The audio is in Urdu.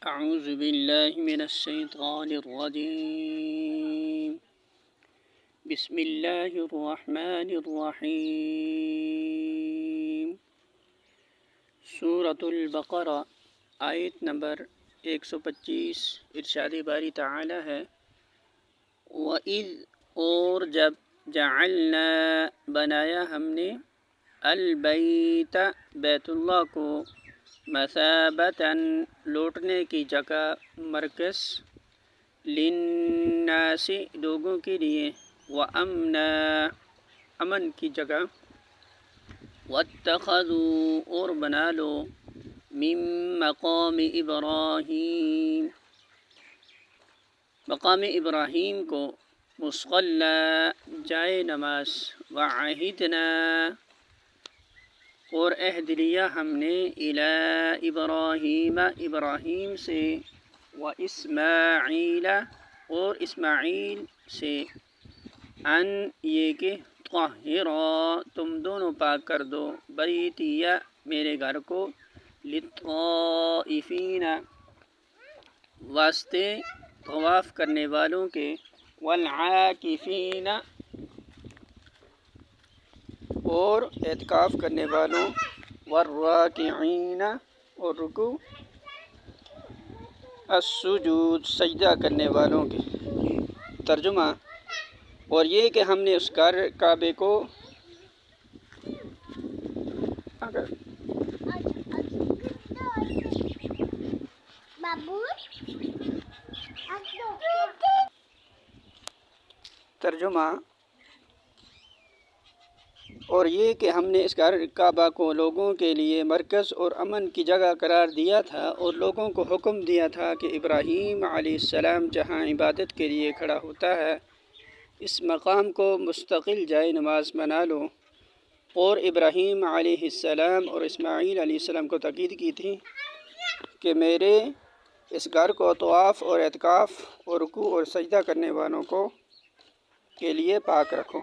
أعوذ بالله من الشيطان الرجيم بسم الله الرحمن الرحيم سورة البقرہ آیت نمبر 125 ارشاد باری تعالی ہے وَإِذْ اور جب جعلنا بنایا ہم نے البیت بیت اللہ کو مثابتاً لوٹنے کی جگہ مرکز للناس لوگوں کے لیے وامنا امن کی جگہ واتخذوا اور بنا لو من مقام ابراہیم مقام ابراہیم کو مصلی جائے نماز وعہدنا اور عہد لیا ہم نے الی ابراہیم ابراہیم سے واسماعیل اور اسماعیل سے ان یہ کہ طہرا تم دونوں پاک کر دو بیتیا میرے گھر کو للطائفین واسطے طواف کرنے والوں کے والعاکفین اور اعتکاف کرنے والوں والراکعین اور رکوع السجود سجدہ کرنے والوں کے ترجمہ اور یہ کہ ہم نے اس کعبے کو اس کعبہ کو لوگوں کے لیے مرکز اور امن کی جگہ قرار دیا تھا اور لوگوں کو حکم دیا تھا کہ ابراہیم علیہ السلام جہاں عبادت کے لیے کھڑا ہوتا ہے اس مقام کو مستقل جائے نماز بنا لو اور ابراہیم علیہ السلام اور اسماعیل علیہ السلام کو تاکید کی تھی کہ میرے اس گھر کو طواف اور اعتکاف اور رکوع اور سجدہ کرنے والوں کے لیے پاک رکھو۔